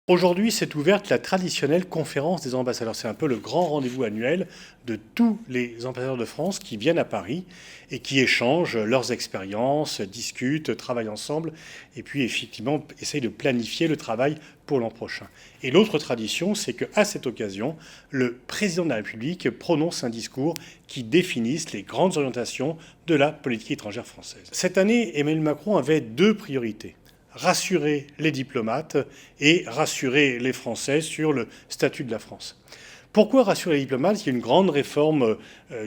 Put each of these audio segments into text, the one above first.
Aujourd'hui, s'est ouverte la traditionnelle conférence des ambassadeurs. C'est un peu le grand rendez-vous annuel de tous les ambassadeurs de France qui viennent à Paris et qui échangent leurs expériences, discutent, travaillent ensemble et puis effectivement essayent de planifier le travail pour l'an prochain. Et l'autre tradition, c'est qu'à cette occasion, le président de la République prononce un discours qui définisse les grandes orientations de la politique étrangère française. Cette année, Emmanuel Macron avait deux priorités: rassurer les diplomates et rassurer les Français sur le statut de la France. Pourquoi rassurer les diplomates? Il y a une grande réforme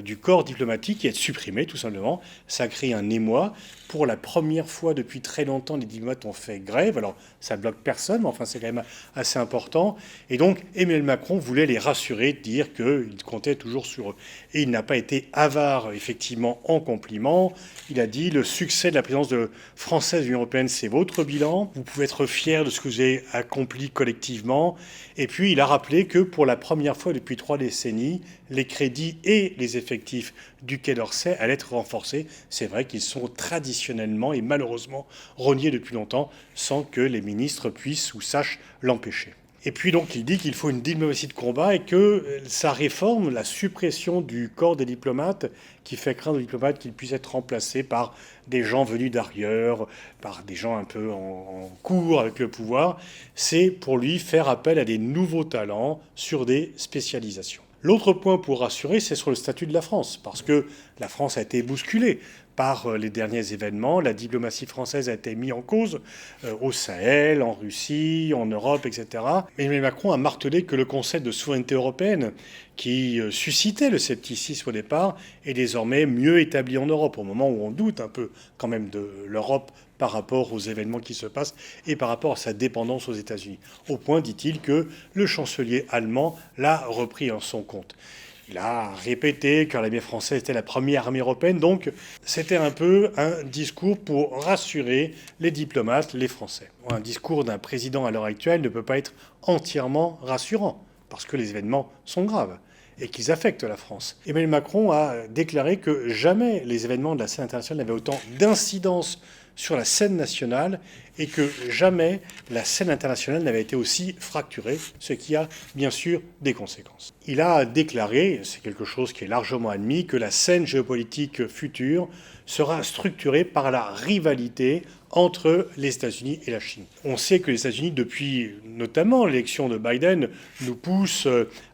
du corps diplomatique qui est supprimée, tout simplement. Ça a créé un émoi. Pour la première fois depuis très longtemps, les diplomates ont fait grève. Alors, ça ne bloque personne, mais enfin, c'est quand même assez important. Et donc, Emmanuel Macron voulait les rassurer, dire qu'il comptait toujours sur eux. Et il n'a pas été avare, effectivement, en compliments. Il a dit: le succès de la présidence française de l'Union européenne, c'est votre bilan. Vous pouvez être fiers de ce que vous avez accompli collectivement. Et puis, il a rappelé que pour la première fois depuis 3 décennies, les crédits et les effectifs du Quai d'Orsay allaient être renforcés. C'est vrai qu'ils sont traditionnellement et malheureusement rognés depuis longtemps sans que les ministres puissent ou sachent l'empêcher. Et puis donc il dit qu'il faut une diplomatie de combat et que sa réforme, la suppression du corps des diplomates, qui fait craindre aux diplomates qu'ils puissent être remplacés par des gens venus d'ailleurs, par des gens un peu en cours avec le pouvoir, c'est pour lui faire appel à des nouveaux talents sur des spécialisations. L'autre point pour rassurer, c'est sur le statut de la France, parce que la France a été bousculée par les derniers événements. La diplomatie française a été mise en cause au Sahel, en Russie, en Europe, etc. Mais Emmanuel Macron a martelé que le concept de souveraineté européenne, qui suscitait le scepticisme au départ, est désormais mieux établi en Europe, au moment où on doute un peu quand même de l'Europe par rapport aux événements qui se passent et par rapport à sa dépendance aux États-Unis. Au point, dit-il, que le chancelier allemand l'a repris en son compte. Il a répété que l'armée française était la première armée européenne, donc c'était un peu un discours pour rassurer les diplomates, les Français. Un discours d'un président à l'heure actuelle ne peut pas être entièrement rassurant, parce que les événements sont graves et qu'ils affectent la France. Emmanuel Macron a déclaré que jamais les événements de la scène internationale n'avaient autant d'incidence sur la scène nationale et que jamais la scène internationale n'avait été aussi fracturée, ce qui a bien sûr des conséquences. Il a déclaré, c'est quelque chose qui est largement admis, que la scène géopolitique future sera structurée par la rivalité entre les États-Unis et la Chine. On sait que les États-Unis, depuis notamment l'élection de Biden, nous poussent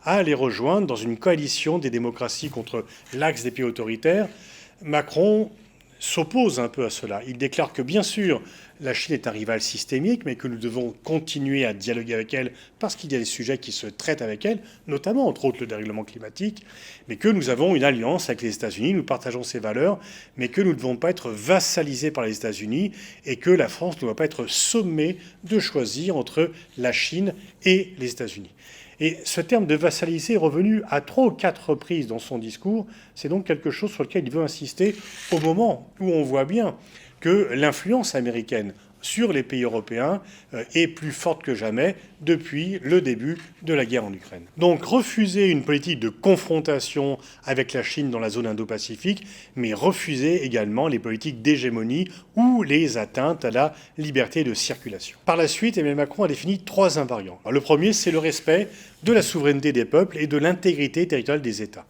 à les rejoindre dans une coalition des démocraties contre l'axe des pays autoritaires. Macron s'oppose un peu à cela. Il déclare que bien sûr, la Chine est un rival systémique, mais que nous devons continuer à dialoguer avec elle parce qu'il y a des sujets qui se traitent avec elle, notamment entre autres le dérèglement climatique, mais que nous avons une alliance avec les États-Unis, nous partageons ces valeurs, mais que nous ne devons pas être vassalisés par les États-Unis et que la France ne doit pas être sommée de choisir entre la Chine et les États-Unis. Et ce terme de vassaliser est revenu à 3 ou 4 reprises dans son discours. C'est donc quelque chose sur lequel il veut insister au moment où on voit bien que l'influence américaine sur les pays européens est plus forte que jamais depuis le début de la guerre en Ukraine. Donc refuser une politique de confrontation avec la Chine dans la zone Indo-Pacifique, mais refuser également les politiques d'hégémonie ou les atteintes à la liberté de circulation. Par la suite, Emmanuel Macron a défini 3 invariants. Alors, le premier, c'est le respect de la souveraineté des peuples et de l'intégrité territoriale des États.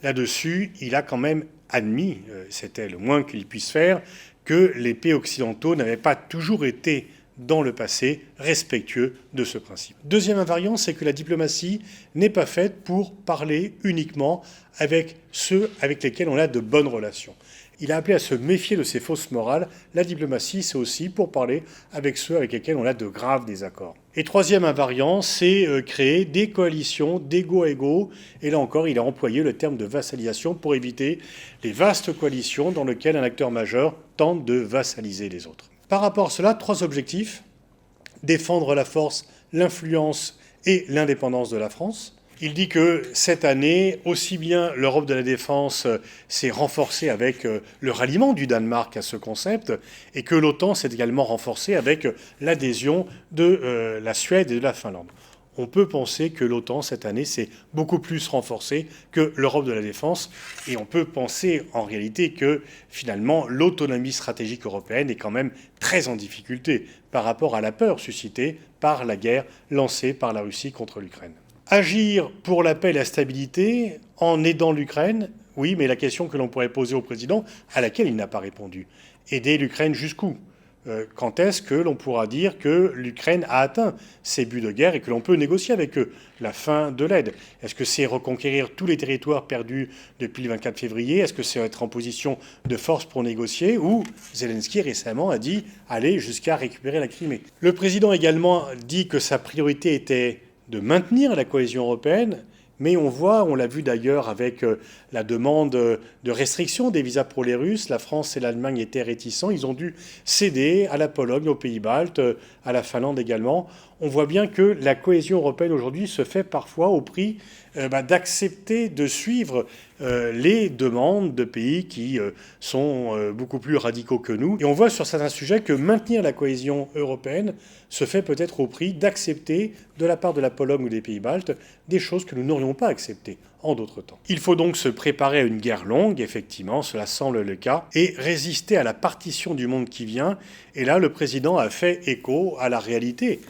Là-dessus, il a quand même admis, c'était le moins qu'il puisse faire, que les pays occidentaux n'avaient pas toujours été, dans le passé, respectueux de ce principe. Deuxième invariant, c'est que la diplomatie n'est pas faite pour parler uniquement avec ceux avec lesquels on a de bonnes relations. Il a appelé à se méfier de ces fausses morales. La diplomatie, c'est aussi pour parler avec ceux avec lesquels on a de graves désaccords. Et troisième invariant, c'est créer des coalitions d'égaux à égaux. Et là encore, il a employé le terme de vassalisation pour éviter les vastes coalitions dans lesquelles un acteur majeur tente de vassaliser les autres. Par rapport à cela, 3 objectifs: défendre la force, l'influence et l'indépendance de la France. Il dit que cette année, aussi bien l'Europe de la défense s'est renforcée avec le ralliement du Danemark à ce concept, et que l'OTAN s'est également renforcée avec l'adhésion de la Suède et de la Finlande. On peut penser que l'OTAN, cette année, s'est beaucoup plus renforcée que l'Europe de la défense, et on peut penser en réalité que finalement l'autonomie stratégique européenne est quand même très en difficulté, par rapport à la peur suscitée par la guerre lancée par la Russie contre l'Ukraine. Agir pour la paix et la stabilité en aidant l'Ukraine, oui, mais la question que l'on pourrait poser au président, à laquelle il n'a pas répondu, aider l'Ukraine jusqu'où ? Quand est-ce que l'on pourra dire que l'Ukraine a atteint ses buts de guerre et que l'on peut négocier avec eux la fin de l'aide? Est-ce que c'est reconquérir tous les territoires perdus depuis le 24 février? Est-ce que c'est être en position de force pour négocier? Ou Zelensky récemment a dit aller jusqu'à récupérer la Crimée. Le président a également dit que sa priorité était de maintenir la cohésion européenne. Mais on l'a vu d'ailleurs avec la demande de restriction des visas pour les Russes, la France et l'Allemagne étaient réticents, ils ont dû céder à la Pologne, aux Pays-Baltes, à la Finlande également. On voit bien que la cohésion européenne aujourd'hui se fait parfois au prix d'accepter de suivre les demandes de pays qui sont beaucoup plus radicaux que nous. Et on voit sur certains sujets que maintenir la cohésion européenne se fait peut-être au prix d'accepter de la part de la Pologne ou des Pays-Baltes des choses que nous n'aurions pas acceptées en d'autres temps. Il faut donc se préparer à une guerre longue, effectivement, cela semble le cas, et résister à la partition du monde qui vient. Et là, le président a fait écho à la réalité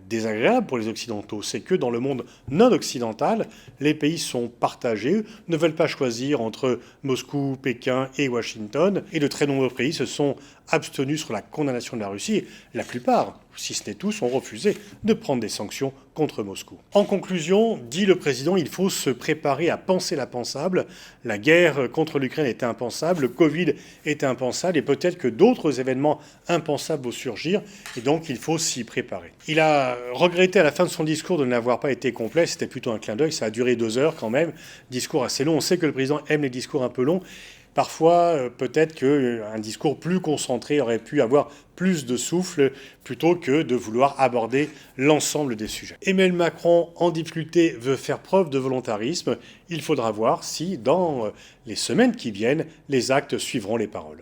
désagréable pour les Occidentaux, c'est que dans le monde non occidental, les pays sont partagés, ne veulent pas choisir entre Moscou, Pékin et Washington, et de très nombreux pays se sont abstenus sur la condamnation de la Russie. La plupart, si ce n'est tous, ont refusé de prendre des sanctions contre Moscou. En conclusion, dit le président, il faut se préparer à penser l'impensable. La guerre contre l'Ukraine était impensable, le Covid était impensable, et peut-être que d'autres événements impensables vont surgir, et donc il faut s'y préparer. Il a regretté à la fin de son discours de n'avoir pas été complet, c'était plutôt un clin d'œil, ça a duré 2 heures quand même, discours assez long. On sait que le président aime les discours un peu longs. Parfois, peut-être qu'un discours plus concentré aurait pu avoir plus de souffle plutôt que de vouloir aborder l'ensemble des sujets. Emmanuel Macron, en difficulté, veut faire preuve de volontarisme. Il faudra voir si, dans les semaines qui viennent, les actes suivront les paroles.